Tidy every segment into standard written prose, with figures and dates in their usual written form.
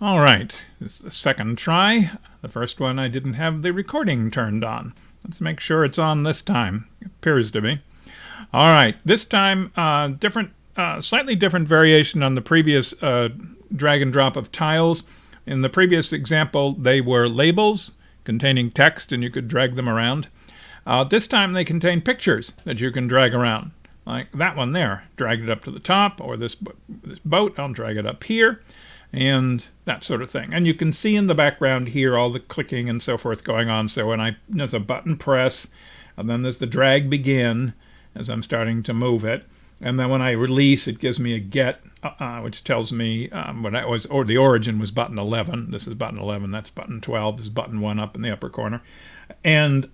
All right, this is the second try. The first one I didn't have the recording turned on. Let's make sure it's on this time. It appears to be. All right, this time slightly different variation on the previous drag and drop of tiles. In the previous example, they were labels containing text and you could drag them around. This time they contain pictures that you can drag around. Like that one there, drag it up to the top, or this boat, I'll drag it up here, and that sort of thing. And you can see in the background here all the clicking and so forth going on. So when there's a button press, and then there's the drag begin as I'm starting to move it. And then when I release, it gives me a get, which tells me the origin was button 11. This is button 11, that's button 12, this is button 1 up in the upper corner. And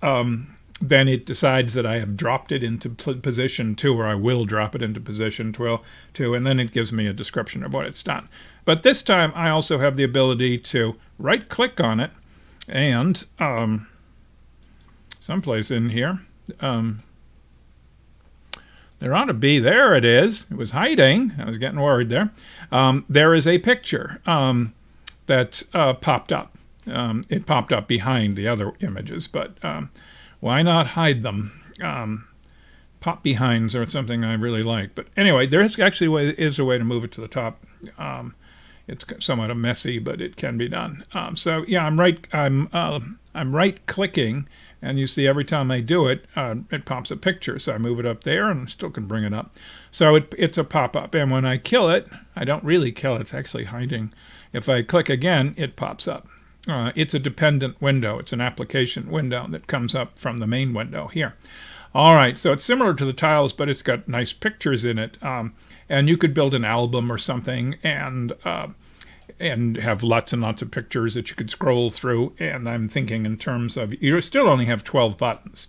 then it decides that I have dropped it into position 2, or I will drop it into position 2, and then it gives me a description of what it's done. But this time I also have the ability to right-click on it, and someplace in here, there ought to be, there it is. It was hiding. I was getting worried there. There is a picture that popped up. It popped up behind the other images, but why not hide them? Pop behinds are something I really like. But anyway, there is actually a way to move it to the top. It's somewhat messy, but it can be done. So yeah, I'm right clicking, and you see every time I do it, it pops a picture. So I move it up there and still can bring it up. So it's a pop-up. And when I kill it, I don't really kill it. It's actually hiding. If I click again, it pops up. It's a dependent window. It's an application window that comes up from the main window here. All right, so it's similar to the tiles, but it's got nice pictures in it. And you could build an album or something and have lots and lots of pictures that you could scroll through. And I'm thinking in terms of, you still only have 12 buttons.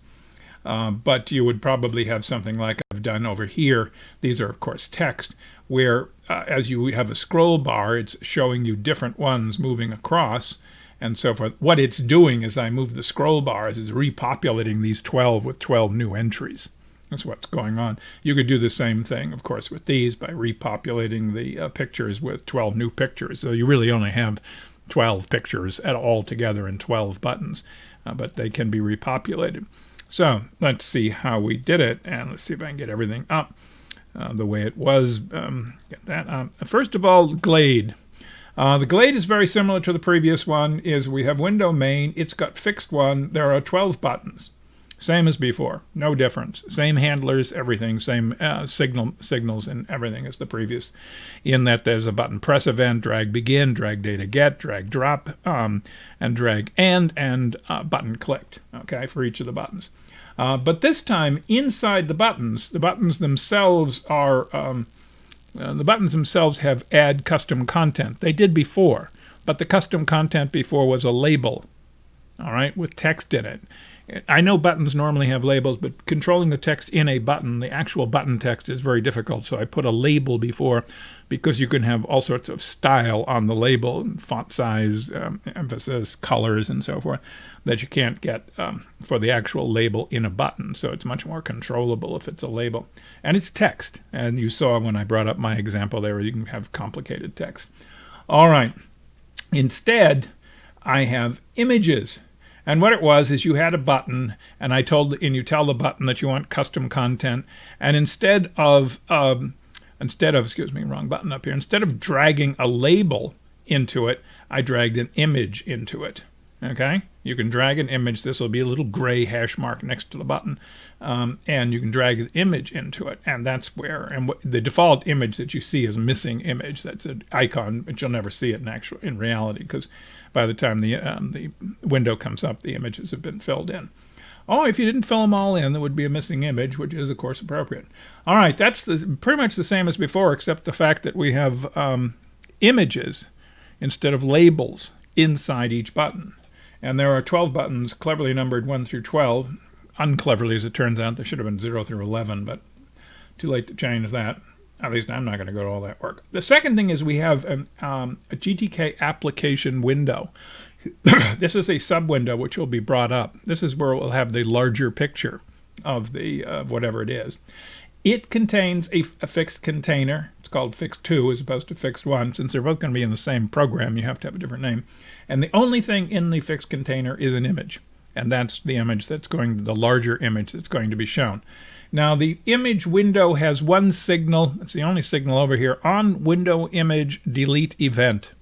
But you would probably have something like I've done over here. These are, of course, text, where as you have a scroll bar, it's showing you different ones moving across and so forth. What it's doing as I move the scroll bars is repopulating these 12 with 12 new entries. That's what's going on. You could do the same thing, of course, with these by repopulating the pictures with 12 new pictures. So you really only have 12 pictures all together in 12 buttons, but they can be repopulated. So let's see how we did it, and let's see if I can get everything up the way it was. Get that up. First of all, Glade. The Glade is very similar to the previous one. We have window main. It's got fixed one. There are 12 buttons. Same as before. No difference. Same handlers, everything. Same signals and everything as the previous, in that there's a button press event, drag begin, drag data get, drag drop, and drag and button clicked, okay, for each of the buttons. But this time, inside the buttons themselves are the buttons themselves have add custom content. They did before, but the custom content before was a label, all right, with text in it. I know buttons normally have labels, but controlling the text in a button, the actual button text, is very difficult. So I put a label before, because you can have all sorts of style on the label, font size, emphasis, colors, and so forth, that you can't get for the actual label in a button. So it's much more controllable if it's a label. And it's text. And you saw when I brought up my example there, you can have complicated text. All right. Instead, I have images. And what it was is you had a button, and you tell the button that you want custom content, and instead of excuse me, wrong button up here, instead of dragging a label into it, I dragged an image into it. Okay, you can drag an image. This will be a little gray hash mark next to the button, and you can drag an image into it, and that's where. And the default image that you see is missing image. That's an icon, but you'll never see it in reality, because by the time the window comes up, the images have been filled in. Oh, if you didn't fill them all in, there would be a missing image, which is, of course, appropriate. All right, that's pretty much the same as before, except the fact that we have images instead of labels inside each button. And there are 12 buttons, cleverly numbered 1 through 12. Uncleverly, as it turns out, there should have been 0 through 11, but too late to change that. At least I'm not going to go to all that work. The second thing is we have a Gtk Application Window. This is a sub-window which will be brought up. This is where we'll have the larger picture of whatever it is. It contains a fixed container. It's called fix2 as opposed to fix1. Since they're both going to be in the same program, you have to have a different name. And the only thing in the fix container is an image. And that's the image that's the larger image that's going to be shown. Now the image window has one signal. It's the only signal over here. On window image delete event.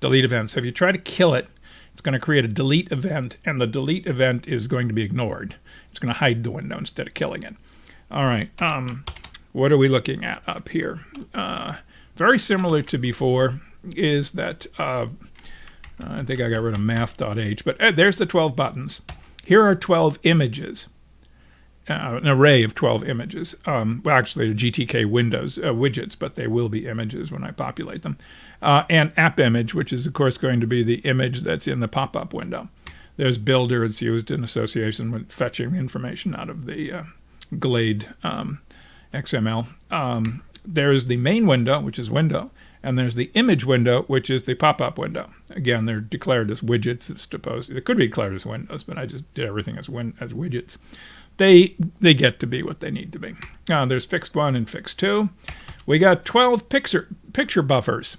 Delete event. So if you try to kill it, it's going to create a delete event, and the delete event is going to be ignored. It's going to hide the window instead of killing it. All right. What are we looking at up here? Very similar to before is that I think I got rid of math.h, but there's the 12 buttons. Here are 12 images. An array of 12 images. Well, actually, Gtk Windows widgets, but they will be images when I populate them. And app image, which is, of course, going to be the image that's in the pop-up window. There's builder. It's used in association with fetching information out of the Glade XML. There's the main window, which is window. And there's the image window, which is the pop-up window. Again, they're declared as widgets. It's supposed they could be declared as windows, but I just did everything as widgets. They get to be what they need to be. There's fix1 and fix2. We got 12 picture buffers.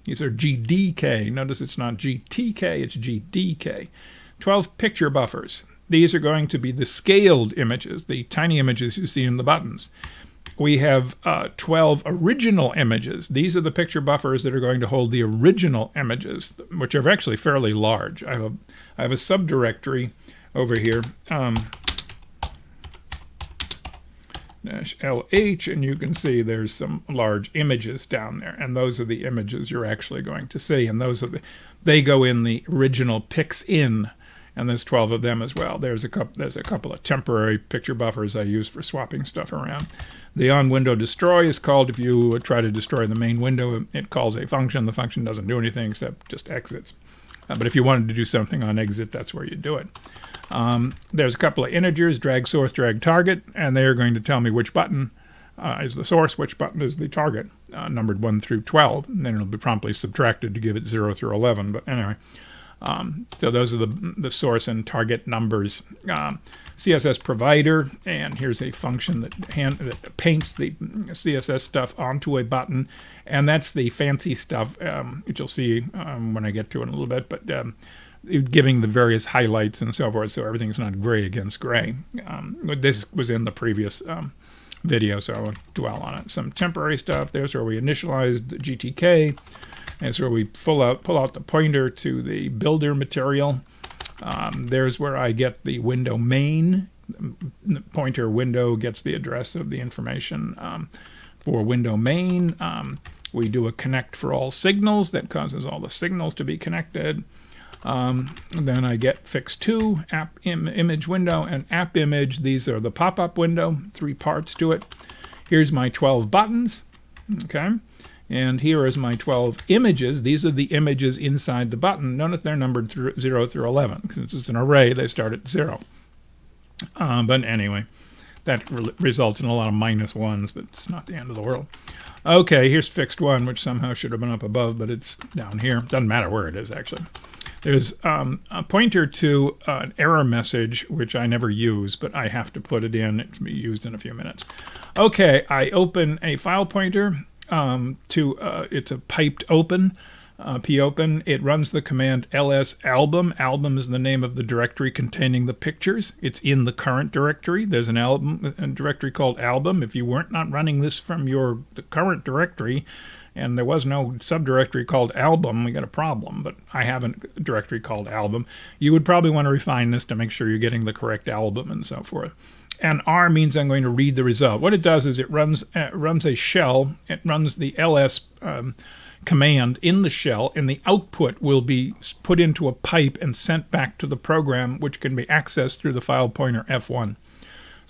These are Gtk. Notice it's not Gtk, it's Gtk. 12 picture buffers. These are going to be the scaled images, the tiny images you see in the buttons. We have 12 original images. These are the picture buffers that are going to hold the original images, which are actually fairly large. I have a subdirectory over here. -LH, and you can see there's some large images down there, and those are the images you're actually going to see, and they go in the original pics in, and there's 12 of them as well. There's a couple of temporary picture buffers I use for swapping stuff around. The on window destroy is called if you try to destroy the main window. It calls a function. The function doesn't do anything except just exits. But if you wanted to do something on exit, that's where you do it. There's a couple of integers, drag source, drag target, and they're going to tell me which button is the source, which button is the target, numbered 1 through 12, and then it'll be promptly subtracted to give it 0 through 11. But anyway, so those are the source and target numbers. Css Provider, and here's a function that paints the CSS stuff onto a button, and that's the fancy stuff, which you'll see when I get to it in a little bit, but giving the various highlights and so forth, so everything's not gray against gray. This was in the previous video, so I won't dwell on it. Some temporary stuff. There's where we initialized the GTK. There's where we pull out the pointer to the builder material. There's where I get the window main. The pointer window gets the address of the information for window main. We do a connect for all signals. That causes all the signals to be connected. Then I get fix2, app image window, and app image. These are the pop-up window, 3 parts to it. Here's my 12 buttons, okay? And here is my 12 images. These are the images inside the button. Notice they're numbered 0 through 11. Since it's an array, they start at 0. But anyway, that results in a lot of -1s, but it's not the end of the world. Okay, here's fixed1, which somehow should have been up above, but it's down here. Doesn't matter where it is, actually. There's a pointer to an error message, which I never use, but I have to put it in. It's be used in a few minutes. Okay, I open a file pointer it's a piped open, popen. It runs the command ls album. Album is the name of the directory containing the pictures. It's in the current directory. There's a directory called album. If you weren't not running this from the current directory, and there was no subdirectory called album, we got a problem, but I have a directory called album. You would probably want to refine this to make sure you're getting the correct album and so forth. And R means I'm going to read the result. What it does is it runs a shell. It runs the ls command in the shell, and the output will be put into a pipe and sent back to the program, which can be accessed through the file pointer F1.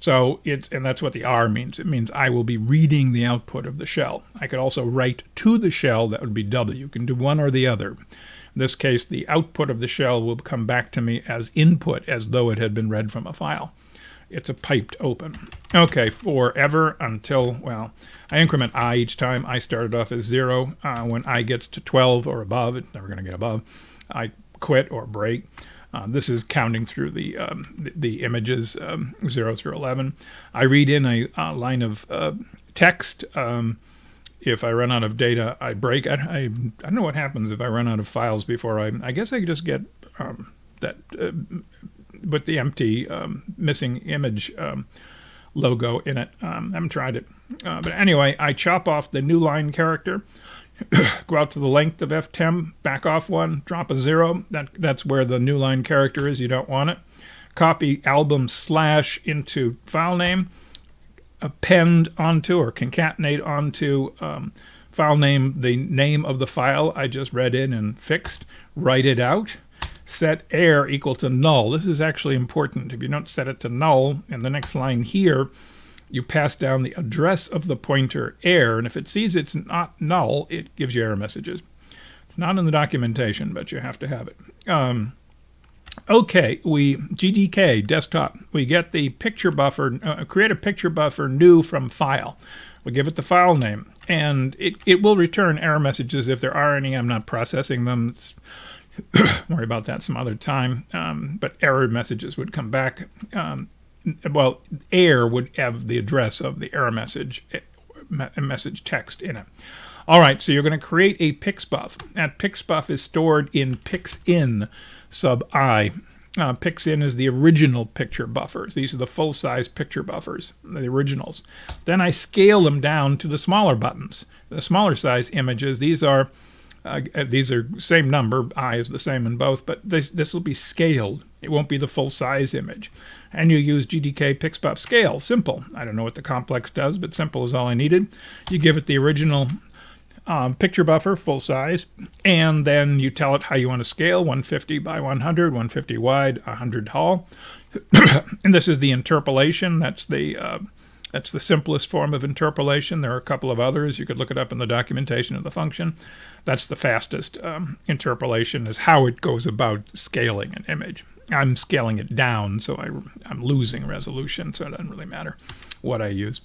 So and that's what the R means. It means I will be reading the output of the shell. I could also write to the shell. That would be W. You can do one or the other. In this case, the output of the shell will come back to me as input, as though it had been read from a file. It's a piped open. Okay, forever until, well, I increment I each time. I started off as 0. When I gets to 12 or above, it's never going to get above, I quit or break. This is counting through the images 0 through 11. I read in a line of text. If I run out of data, I break. I don't know what happens if I run out of files before I guess I could just get that with the empty missing image logo in it. I haven't tried it. But anyway, I chop off the new line character, go out to the length of F10, back off one, drop a 0. That's where the new line character is. You don't want it. Copy album / into file name, append onto or concatenate onto file name the name of the file I just read in and fixed, write it out, set air equal to null. This is actually important. If you don't set it to null, in the next line here, you pass down the address of the pointer air, and if it sees it's not null, it gives you error messages. It's not in the documentation, but you have to have it. Okay, Gtk desktop, we get the picture buffer, create a picture buffer new from file. We give it the file name, and it will return error messages if there are any. I'm not processing them. Worry about that some other time. But error messages would come back. Well, air would have the address of the error message text in it. All right, so you're going to create a pixbuff. That pixbuff is stored in pixin sub I. Pixin is the original picture buffers. These are the full-size picture buffers, the originals. Then I scale them down to the smaller buttons, the smaller size images. These are same number. I is the same in both, but this will be scaled. It won't be the full-size image. And you use Gtk pixbuff scale. Simple. I don't know what the complex does, but simple is all I needed. You give it the original picture buffer, full size, and then you tell it how you want to scale, 150 by 100, 150 wide, 100 tall. And this is the interpolation. That's the simplest form of interpolation. There are a couple of others. You could look it up in the documentation of the function. That's the fastest interpolation, is how it goes about scaling an image. I'm scaling it down, so I'm losing resolution, so it doesn't really matter what I use.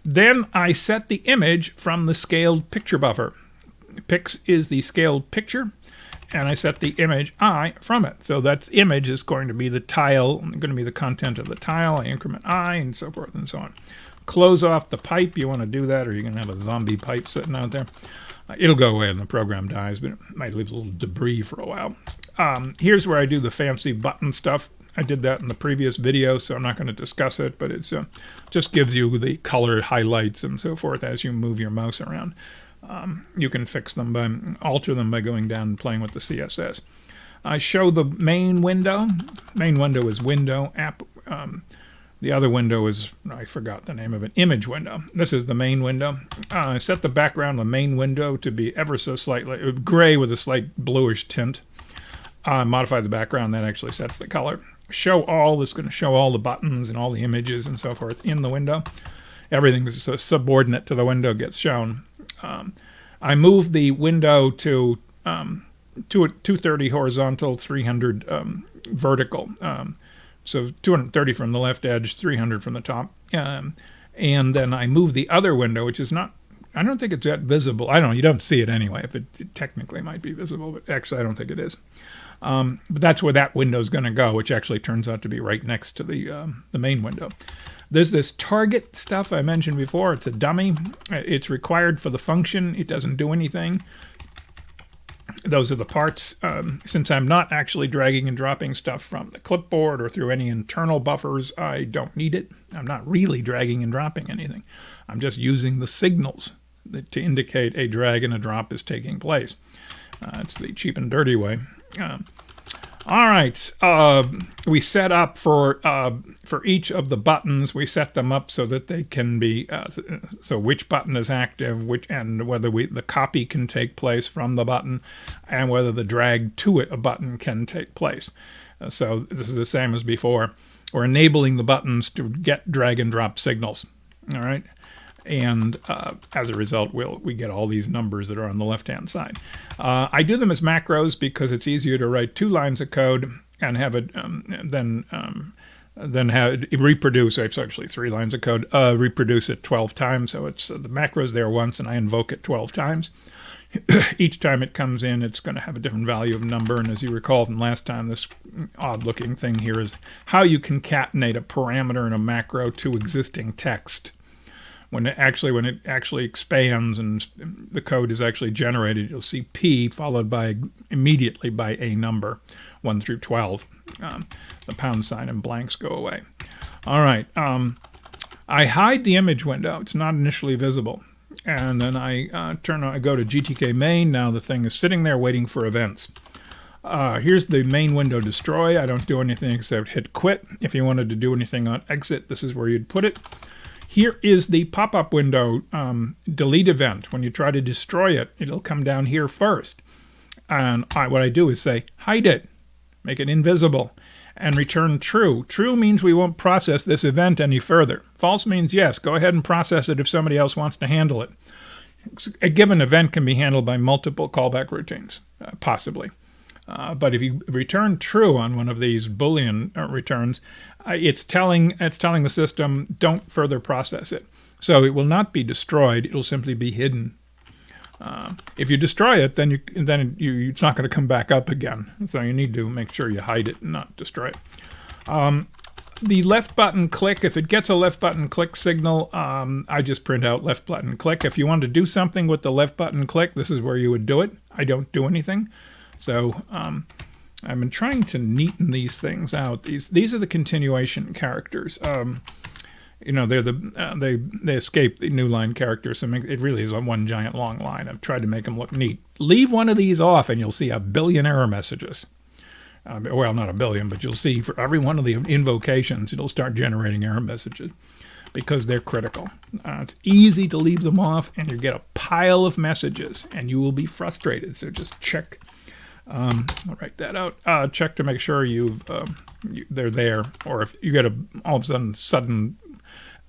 Then I set the image from the scaled picture buffer. Pix is the scaled picture, and I set the image I from it. So that image is going to be the tile, going to be the content of the tile. I increment I, and so forth and so on. Close off the pipe. You want to do that, or you're going to have a zombie pipe sitting out there. It'll go away when the program dies, but it might leave a little debris for a while. Here's where I do the fancy button stuff. I did that in the previous video, so I'm not going to discuss it, but it's just gives you the color highlights and so forth as you move your mouse around. You can fix them alter them by going down and playing with the CSS. I show the main window. Main window is window app. The other window is, I forgot the name of it, image window. This is the main window. I set the background of the main window to be ever so slightly gray with a slight bluish tint. Modify the background, that actually sets the color. Show all is going to show all the buttons and all the images and so forth in the window. Everything that's subordinate to the window gets shown. I move the window to 230 horizontal, 300 vertical. So 230 from the left edge, 300 from the top. And then I move the other window, which is not, I don't think it's that visible. I don't know, you don't see it anyway. If it technically might be visible, but actually I don't think it is. But that's where that window is going to go, which actually turns out to be right next to the main window. There's this target stuff I mentioned before. It's a dummy. It's required for the function. It doesn't do anything. Those are the parts. Since I'm not actually dragging and dropping stuff from the clipboard or through any internal buffers, I don't need it. I'm not really dragging and dropping anything. I'm just using the signals to indicate a drag and a drop is taking place. It's the cheap and dirty way. All right, we set up for each of the buttons. We set them up so that they can be so which button is active, and whether the copy can take place from the button, and whether the drag to a button can take place. So this is the same as before. We're enabling the buttons to get drag and drop signals. All right. And as a result, we get all these numbers that are on the left-hand side. I do them as macros because it's easier to write 2 lines of code and have it then have it reproduce. It's actually 3 lines of code. Reproduce it 12 times. So it's the macro's there once, and I invoke it 12 times. Each time it comes in, it's going to have a different value of number. And as you recall from last time, this odd-looking thing here is how you concatenate a parameter in a macro to existing text. when it actually expands and the code is actually generated, you'll see P followed by immediately by a number, 1 through 12. The pound sign and blanks go away. All right. I hide the image window. It's not initially visible. And then I go to GTK main. Now the thing is sitting there waiting for events. Here's the main window destroy. I don't do anything except hit quit. If you wanted to do anything on exit, this is where you'd put it. Here is the pop-up window delete event. When you try to destroy it, it'll come down here first. And what I do is say hide it, make it invisible, and return true. True means we won't process this event any further. False means yes, go ahead and process it if somebody else wants to handle it. A given event can be handled by multiple callback routines, possibly. But if you return true on one of these Boolean returns, it's telling the system don't further process it. So it will not be destroyed. It'll simply be hidden. If you destroy it, then it's not going to come back up again. So you need to make sure you hide it and not destroy it. The left button click, if it gets a left button click signal, I just print out left button click. If you want to do something with the left button click, this is where you would do it. I don't do anything. So I've been trying to neaten these things out. These are the continuation characters. You know, they escape the new line characters. So it really is one giant long line. I've tried to make them look neat. Leave one of these off and you'll see a billion error messages. Well, not a billion, but you'll see for every one of the invocations, it'll start generating error messages because they're critical. It's easy to leave them off and you get a pile of messages and you will be frustrated. So just check. I'll write that out. Check to make sure they're there, or if you get all of a sudden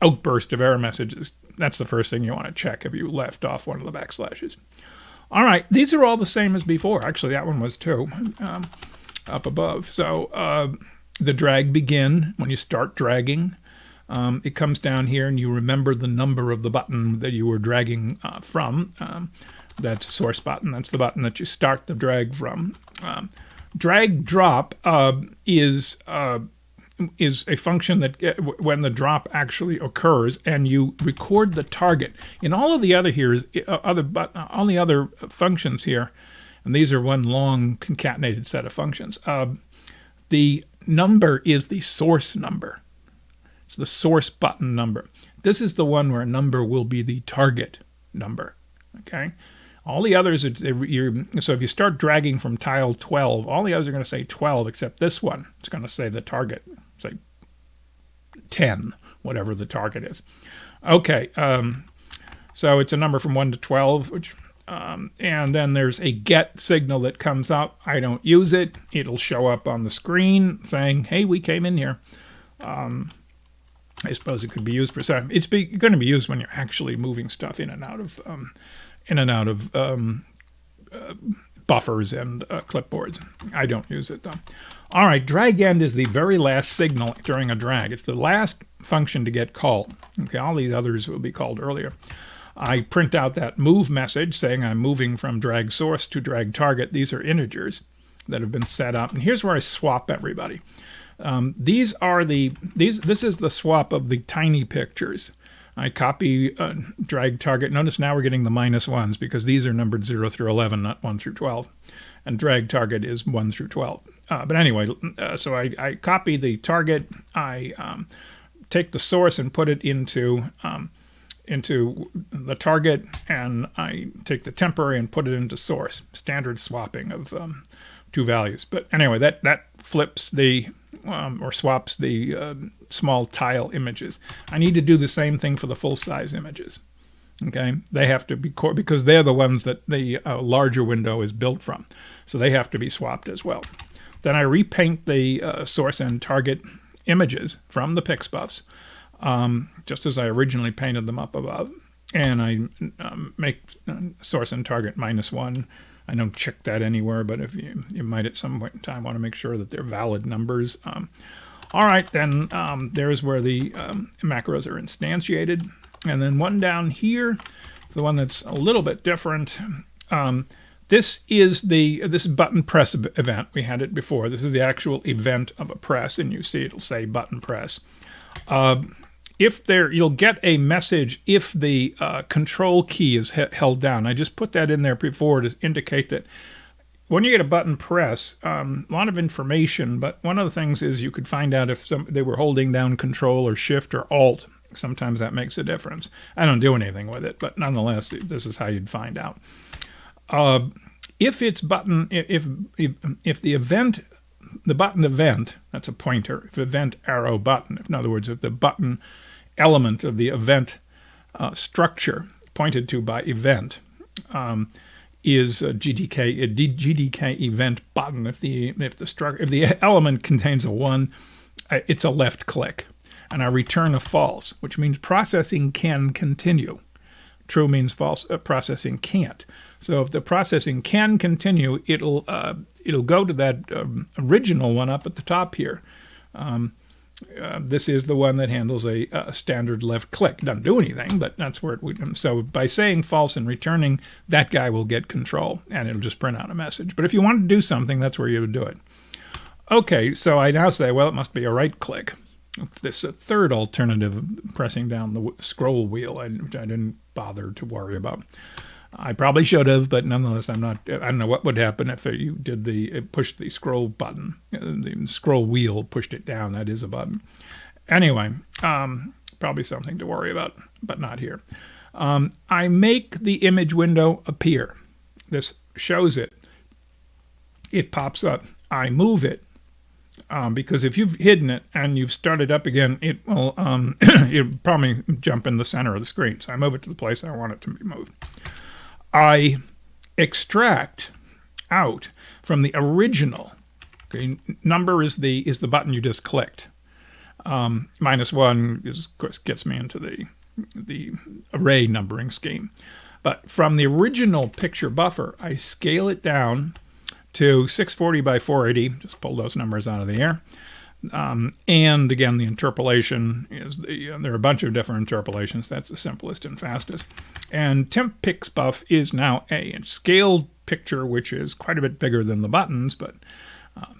outburst of error messages, that's the first thing you want to check if you left off one of the backslashes. All right, these are all the same as before. Actually, that one was too, up above. So the drag begin, when you start dragging, it comes down here and you remember the number of the button that you were dragging from. That's source button. That's the button that you start the drag from. Drag drop is a function that when the drop actually occurs and you record the target. In all of the all the other functions here, and these are one long concatenated set of functions, the number is the source number. It's the source button number. This is the one where a number will be the target number. Okay. All the others, so if you start dragging from tile 12, all the others are going to say 12, except this one. It's going to say the target, say 10, whatever the target is. Okay, so it's a number from 1 to 12, and then there's a get signal that comes up. I don't use it. It'll show up on the screen saying, hey, we came in here. I suppose it could be used for something. It's going to be used when you're actually moving stuff in and out of buffers and clipboards. I don't use it though. All right, drag end is the very last signal during a drag. It's the last function to get called. Okay, all these others will be called earlier. I print out that move message saying I'm moving from drag source to drag target. These are integers that have been set up, and here's where I swap everybody. This is the swap of the tiny pictures. I copy drag target. Notice now we're getting the -1s because these are numbered 0 through 11, not 1 through 12. And drag target is 1 through 12. But anyway, so I copy the target. I take the source and put it into the target, and I take the temporary and put it into source. Standard swapping of two values. But anyway, that flips or swaps the small tile images. I need to do the same thing for the full-size images. Okay, they have to be because they're the ones that the larger window is built from, so they have to be swapped as well. Then I repaint the source and target images from the pixbuffs, just as I originally painted them up above, and I make source and target -1. I don't check that anywhere, but if you might at some point in time want to make sure that they're valid numbers. All right, then there's where the macros are instantiated. And then one down here is the one that's a little bit different. This is this button press event. We had it before. This is the actual event of a press, and you see it'll say button press. you'll get a message if the control key is held down. I just put that in there before to indicate that when you get a button press, a lot of information, but one of the things is you could find out if they were holding down Control or Shift or Alt. Sometimes that makes a difference. I don't do anything with it, but nonetheless, this is how you'd find out. If the button event, that's a pointer, if event arrow button, in other words, if the button element of the event structure pointed to by event is a GTK event button. If the element contains a 1, it's a left click, and I return a false, which means processing can continue. True means false. Processing can't. So if the processing can continue, it'll go to that original one up at the top here. This is the one that handles a standard left click. Doesn't do anything, but that's where it would. So by saying false and returning, that guy will get control, and it'll just print out a message. But if you want to do something, that's where you would do it. Okay, so I now say, well, it must be a right click. This third alternative, pressing down the scroll wheel, I didn't bother to worry about. I probably should have, but nonetheless, I don't know what would happen if you did pushed the scroll button. The scroll wheel pushed it down. That is a button. Anyway, probably something to worry about, but not here. I make the image window appear. This shows it. It pops up. I move it. Because if you've hidden it and you've started up again, it will it'll probably jump in the center of the screen. So I move it to the place I want it to be moved. I extract out from the original. Okay, number is the button you just clicked. -1 is, of course, gets me into the array numbering scheme. But from the original picture buffer, I scale it down to 640 by 480. Just pull those numbers out of the air. And again, the interpolation is there are a bunch of different interpolations. That's the simplest and fastest. And temp pix buff is now a scaled picture, which is quite a bit bigger than the buttons, but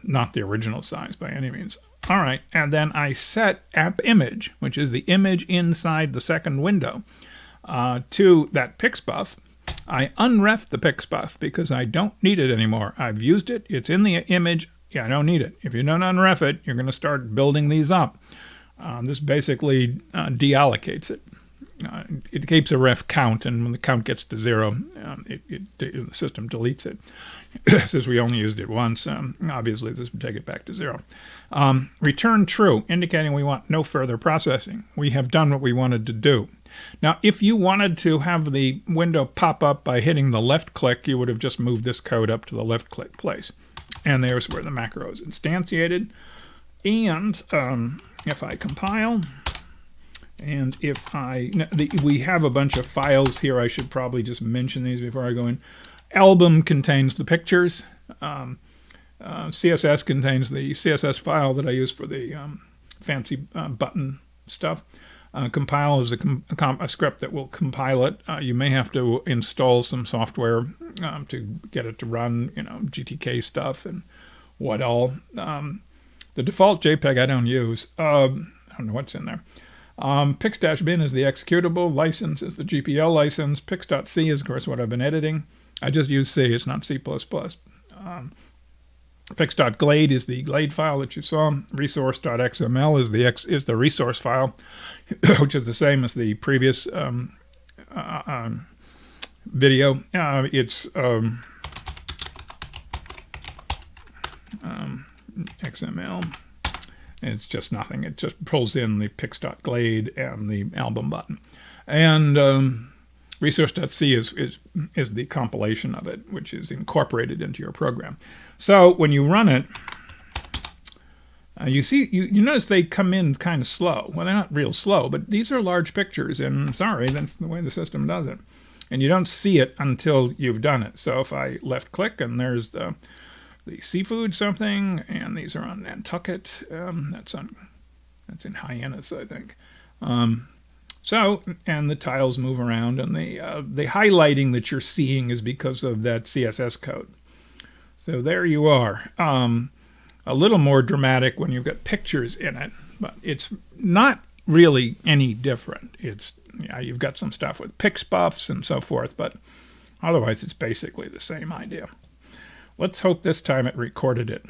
not the original size by any means. All right, and then I set app image, which is the image inside the second window, to that pix buff. I unref the pix buff because I don't need it anymore. I've used it. It's in the image. Yeah, I don't need it. If you don't unref it, you're going to start building these up. This basically deallocates it. It keeps a ref count, and when the count gets to 0, the system deletes it. Since we only used it once, obviously this would take it back to 0. Return true, indicating we want no further processing. We have done what we wanted to do. Now, if you wanted to have the window pop up by hitting the left click, you would have just moved this code up to the left click place. And there's where the macro is instantiated. And if I compile, and if we have a bunch of files here. I should probably just mention these before I go in. Album contains the pictures. CSS contains the CSS file that I use for the fancy button stuff. Compile is a script that will compile it. You may have to install some software to get it to run, GTK stuff and what all. The default JPEG I don't use. I don't know what's in there. Pix-bin is the executable. License is the GPL license. Pix.c is, of course, what I've been editing. I just use C. It's not C++. Pix.glade is the Glade file that you saw. Resource.xml is the resource file, which is the same as the previous video. It's XML. It's just nothing. It just pulls in the Pix.glade and the album button. And resource.c is the compilation of it, which is incorporated into your program. So when you run it, you see, you notice they come in kind of slow. Well, they're not real slow, but these are large pictures, and sorry, that's the way the system does it. And you don't see it until you've done it. So if I left click, and there's the seafood something, and these are on Nantucket. That's in Hyannis, I think. So, and the tiles move around, and the highlighting that you're seeing is because of that CSS code. So there you are. A little more dramatic when you've got pictures in it, but it's not really any different. It's, yeah, you've got some stuff with pix buffs and so forth, but otherwise it's basically the same idea. Let's hope this time it recorded it.